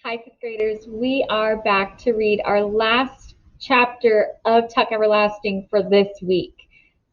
Hi, fifth graders. We are back to read our last chapter of Tuck Everlasting for this week.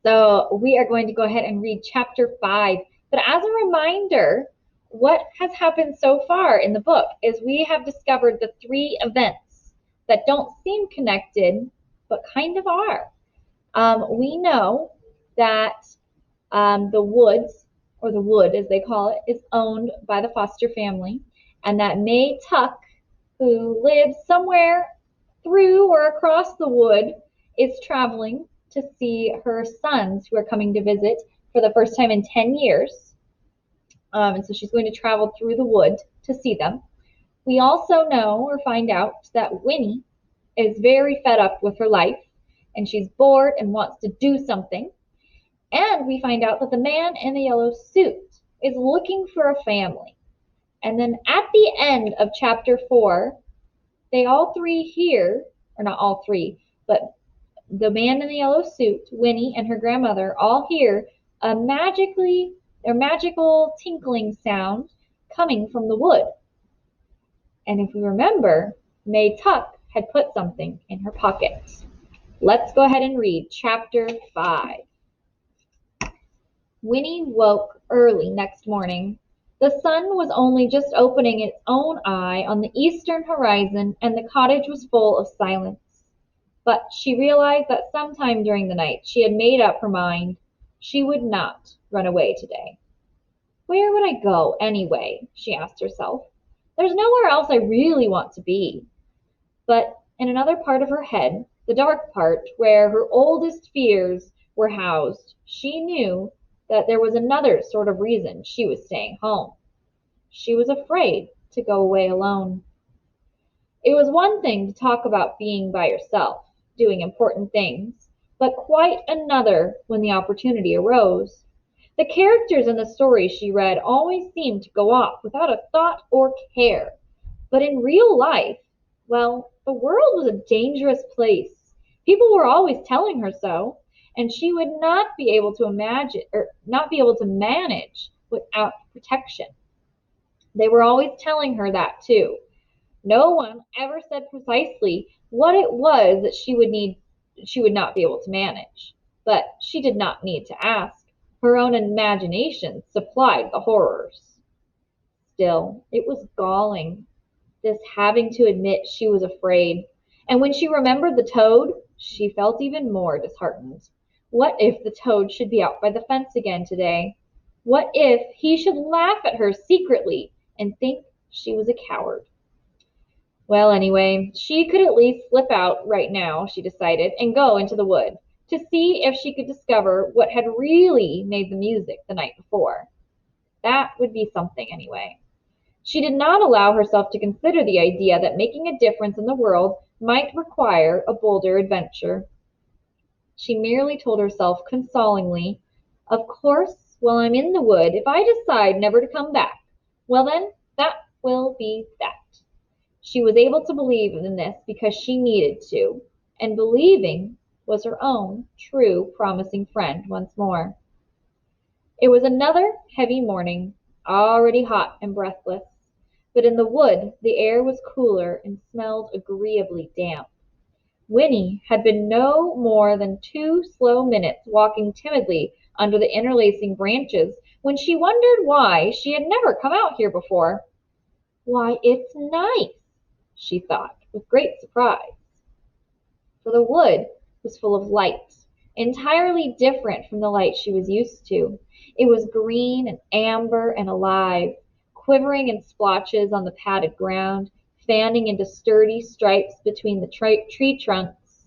So we are going to go ahead and read chapter 5. But as a reminder, what has happened so far in the book is we have discovered the three events that don't seem connected, but kind of are. We know that the woods, or the wood as they call it, is owned by the Foster family, and that May Tuck, who lives somewhere through or across the wood, is traveling to see her sons who are coming to visit for the first time in 10 years. And so she's going to travel through the wood to see them. We also know or find out that Winnie is very fed up with her life and she's bored and wants to do something. And we find out that the man in the yellow suit is looking for a family. And then at the end of chapter 4, they all three hear, or not all three, but the man in the yellow suit, Winnie, and her grandmother all hear a magical tinkling sound coming from the wood. And if we remember, May Tuck had put something in her pocket. Let's go ahead and read chapter 5. Winnie woke early next morning. The sun was only just opening its own eye on the eastern horizon, and the cottage was full of silence. But she realized that sometime during the night she had made up her mind. She would not run away today. Where would I go, anyway? She asked herself. There's nowhere else I really want to be. But in another part of her head, the dark part, where her oldest fears were housed, she knew that there was another sort of reason she was staying home. She was afraid to go away alone. It was one thing to talk about being by yourself, doing important things, but quite another when the opportunity arose. The characters in the stories she read always seemed to go off without a thought or care. But in real life, well, the world was a dangerous place. People were always telling her so, and she would not be able to manage without protection. They were always telling her that too. No one ever said precisely what it was that she would not be able to manage. But she did not need to ask. Her own imagination supplied the horrors. Still, it was galling, this having to admit she was afraid. And when she remembered the toad, she felt even more disheartened. What if the toad should be out by the fence again today? What if he should laugh at her secretly and think she was a coward? Well, anyway, she could at least slip out right now, she decided, and go into the wood to see if she could discover what had really made the music the night before. That would be something, anyway. She did not allow herself to consider the idea that making a difference in the world might require a bolder adventure. She merely told herself consolingly, of course, while I'm in the wood, if I decide never to come back, well then, that will be that. She was able to believe in this because she needed to, and believing was her own true promising friend once more. It was another heavy morning, already hot and breathless, but in the wood the air was cooler and smelled agreeably damp. Winnie had been no more than 2 slow minutes walking timidly under the interlacing branches when she wondered why she had never come out here before. Why, it's nice, she thought, with great surprise. For the wood was full of light, entirely different from the light she was used to. It was green and amber and alive, quivering in splotches on the padded ground, fanning into sturdy stripes between the tree trunks.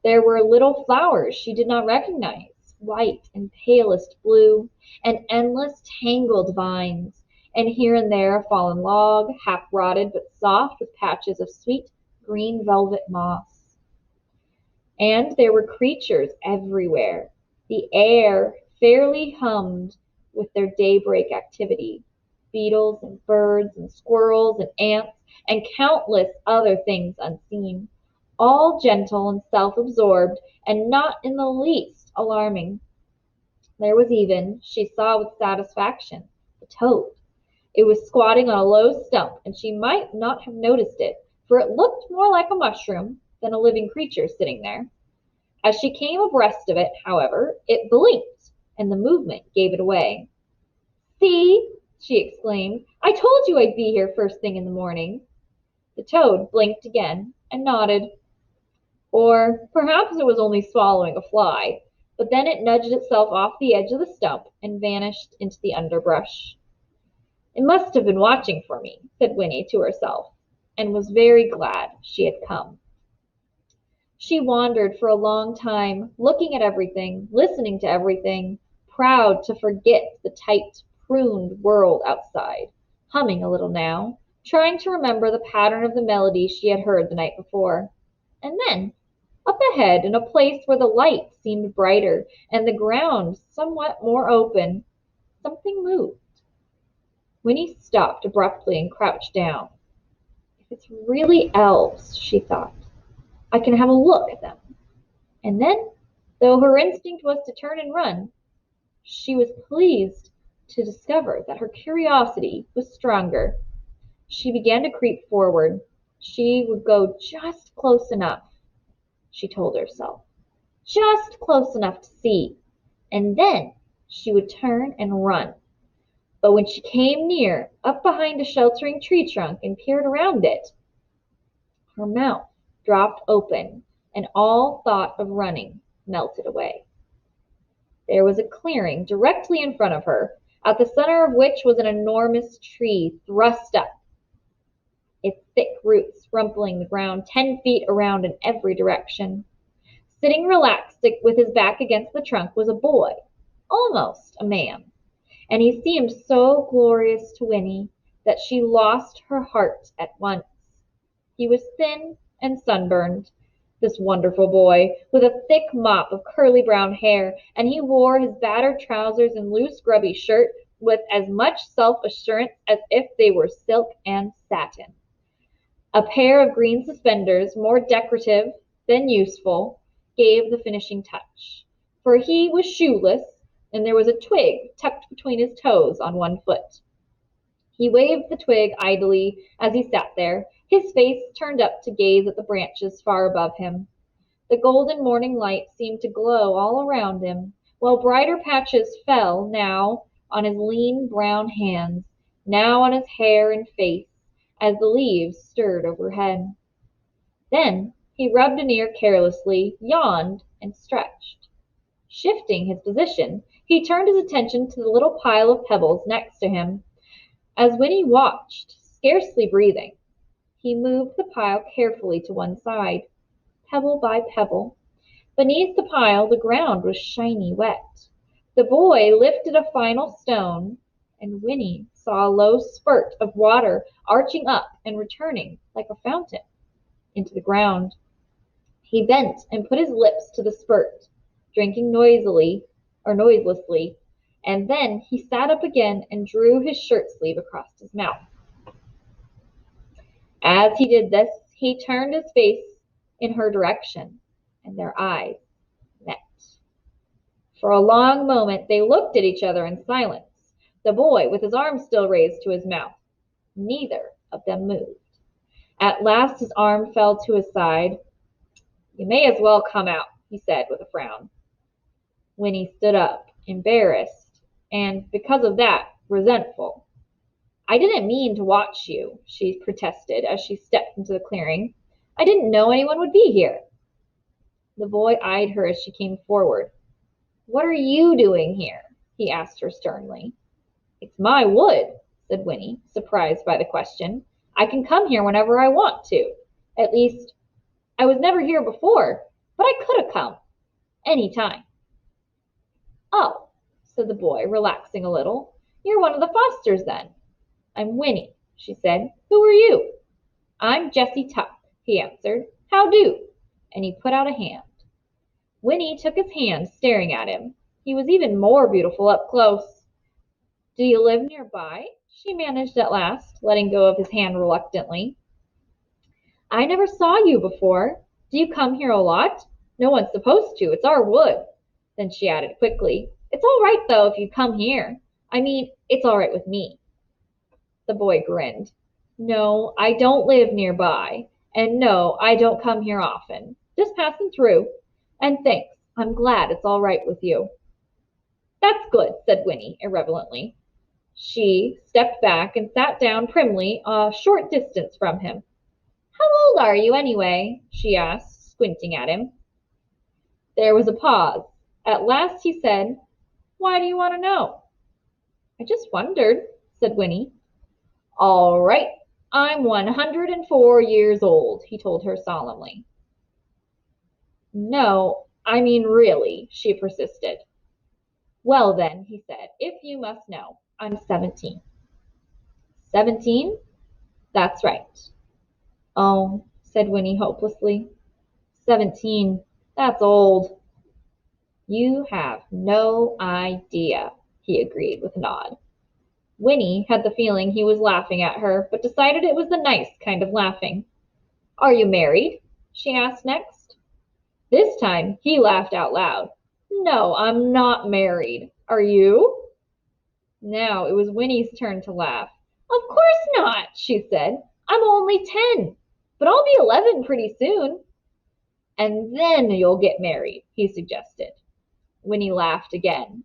There were little flowers she did not recognize, white and palest blue, and endless tangled vines, and here and there a fallen log, half rotted but soft with patches of sweet green velvet moss. And there were creatures everywhere. The air fairly hummed with their daybreak activity. Beetles and birds and squirrels and ants and countless other things unseen, all gentle and self-absorbed and not in the least alarming. There was even, she saw with satisfaction, the toad. It was squatting on a low stump, and she might not have noticed it, for it looked more like a mushroom than a living creature sitting there. As she came abreast of it, however, it blinked, and the movement gave it away. "See!" she exclaimed. "I told you I'd be here first thing in the morning." The toad blinked again and nodded. Or perhaps it was only swallowing a fly, but then it nudged itself off the edge of the stump and vanished into the underbrush. "It must have been watching for me," said Winnie to herself, and was very glad she had come. She wandered for a long time, looking at everything, listening to everything, proud to forget the tight, pruned world outside, humming a little now, trying to remember the pattern of the melody she had heard the night before. And then, up ahead, in a place where the light seemed brighter and the ground somewhat more open, something moved. Winnie stopped abruptly and crouched down. "If it's really elves," she thought, "I can have a look at them." And then, though her instinct was to turn and run, she was pleased to discover that her curiosity was stronger. She began to creep forward. She would go just close enough, she told herself, just close enough to see, and then she would turn and run. But when she came near, up behind a sheltering tree trunk and peered around it, her mouth dropped open and all thought of running melted away. There was a clearing directly in front of her, at the center of which was an enormous tree thrust up, its thick roots rumpling the ground 10 feet around in every direction. Sitting relaxed with his back against the trunk was a boy, almost a man, and he seemed so glorious to Winnie that she lost her heart at once. He was thin and sunburned, this wonderful boy, with a thick mop of curly brown hair, and he wore his battered trousers and loose grubby shirt with as much self-assurance as if they were silk and satin. A pair of green suspenders, more decorative than useful, gave the finishing touch, for he was shoeless, and there was a twig tucked between his toes on one foot. He waved the twig idly as he sat there, his face turned up to gaze at the branches far above him. The golden morning light seemed to glow all around him, while brighter patches fell now on his lean brown hands, now on his hair and face, as the leaves stirred overhead. Then he rubbed an ear carelessly, yawned, and stretched. Shifting his position, he turned his attention to the little pile of pebbles next to him. As Winnie watched, scarcely breathing, he moved the pile carefully to one side, pebble by pebble. Beneath the pile the ground was shiny wet. The boy lifted a final stone, and Winnie saw a low spurt of water arching up and returning like a fountain into the ground. He bent and put his lips to the spurt, drinking noiselessly, and then he sat up again and drew his shirt sleeve across his mouth. As he did this, he turned his face in her direction, and their eyes met. For a long moment they looked at each other in silence, the boy with his arm still raised to his mouth. Neither of them moved. At last his arm fell to his side. "You may as well come out," he said with a frown. Winnie stood up, embarrassed, and because of that, resentful. "I didn't mean to watch you," she protested as she stepped into the clearing. "I didn't know anyone would be here." The boy eyed her as she came forward. "What are you doing here?" he asked her sternly. "It's my wood," said Winnie, surprised by the question. "I can come here whenever I want to. At least, I was never here before, but I could have come any time." "Oh," said the boy, relaxing a little. "You're one of the Fosters, then." "I'm Winnie," she said. "Who are you?" "I'm Jessie Tuck," he answered. "How do?" And he put out a hand. Winnie took his hand, staring at him. He was even more beautiful up close. "Do you live nearby?" she managed at last, letting go of his hand reluctantly. "I never saw you before. Do you come here a lot?" "No one's supposed to. It's our wood." Then she added quickly, "It's all right, though, if you come here. I mean, it's all right with me." The boy grinned. No, I don't live nearby. And no, I don't come here often. Just passing through. And thanks. I'm glad it's all right with you. That's good, said Winnie irrelevantly. She stepped back and sat down primly a short distance from him. How old are you, anyway? She asked, squinting at him. There was a pause. At last he said, Why do you want to know? I just wondered, said Winnie. All right, I'm 104 years old, he told her solemnly. No, I mean really, she persisted. Well then, he said, if you must know, I'm 17. 17? That's right. Oh, said Winnie hopelessly. 17. That's old. You have no idea, he agreed with a nod. Winnie had the feeling he was laughing at her, but decided it was the nice kind of laughing. Are you married? She asked next. This time he laughed out loud. No, I'm not married. Are you? Now it was Winnie's turn to laugh. Of course not, she said. I'm only 10, but I'll be 11 pretty soon. And then you'll get married, he suggested. Winnie laughed again,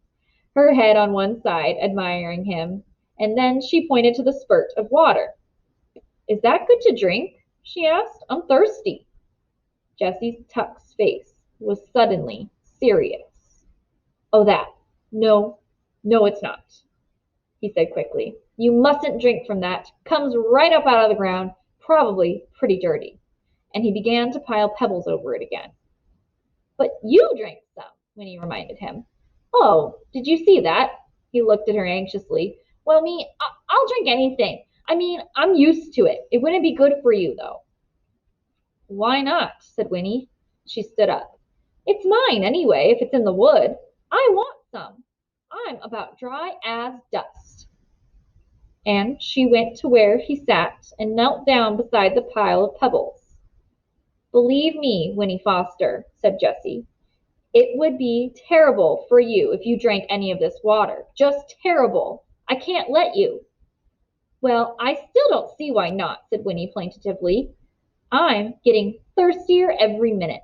her head on one side, admiring him, and then she pointed to the spurt of water. Is that good to drink? She asked. I'm thirsty. Jessie Tuck's face was suddenly serious. Oh, that. No, it's not, he said quickly. You mustn't drink from that. Comes right up out of the ground, probably pretty dirty. And he began to pile pebbles over it again. But you drank some, Winnie reminded him. Oh, did you see that? He looked at her anxiously. Well, I'll drink anything. I mean, I'm used to it. It wouldn't be good for you, though. Why not? Said Winnie. She stood up. It's mine anyway, if it's in the wood. I want some. I'm about dry as dust. And she went to where he sat and knelt down beside the pile of pebbles. Believe me, Winnie Foster, said Jessie, it would be terrible for you if you drank any of this water. Just terrible. I can't let you. Well, I still don't see why not, said Winnie plaintively. I'm getting thirstier every minute.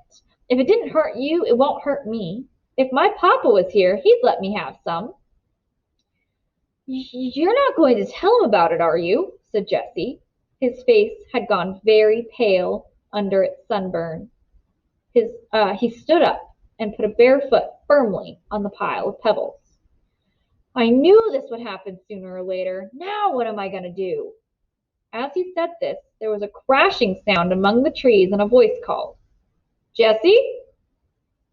If it didn't hurt you, it won't hurt me. If my papa was here, he'd let me have some. You're not going to tell him about it, are you? Said Jessie. His face had gone very pale under its sunburn. He stood up and put a bare foot firmly on the pile of pebbles. I knew this would happen sooner or later. Now what am I going to do? As he said this, there was a crashing sound among the trees and a voice called, Jessie?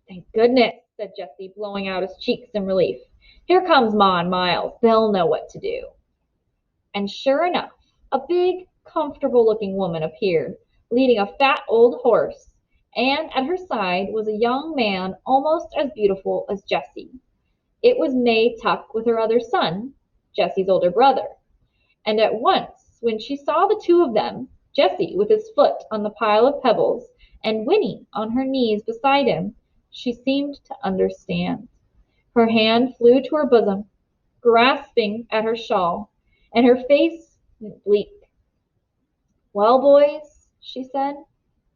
Thank goodness, said Jessie, blowing out his cheeks in relief. Here comes Ma and Miles. They'll know what to do. And sure enough, a big, comfortable-looking woman appeared, leading a fat old horse, and at her side was a young man almost as beautiful as Jessie. It was May Tuck with her other son, Jessie's older brother. And at once, when she saw the two of them, Jessie with his foot on the pile of pebbles, and Winnie on her knees beside him, she seemed to understand. Her hand flew to her bosom, grasping at her shawl, and her face went bleak. Well, boys, she said,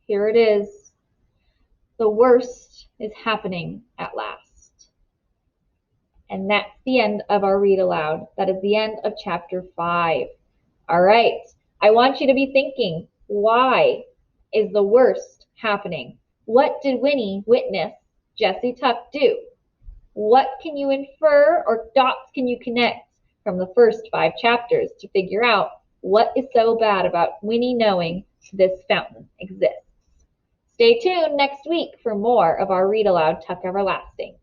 here it is. The worst is happening at last. And that's the end of our read aloud. That is the end of chapter 5. All right. I want you to be thinking, why is the worst happening? What did Winnie witness Jessie Tuck do? What can you infer or dots can you connect from the first 5 chapters to figure out what is so bad about Winnie knowing this fountain exists? Stay tuned next week for more of our Read Aloud Tuck Everlasting.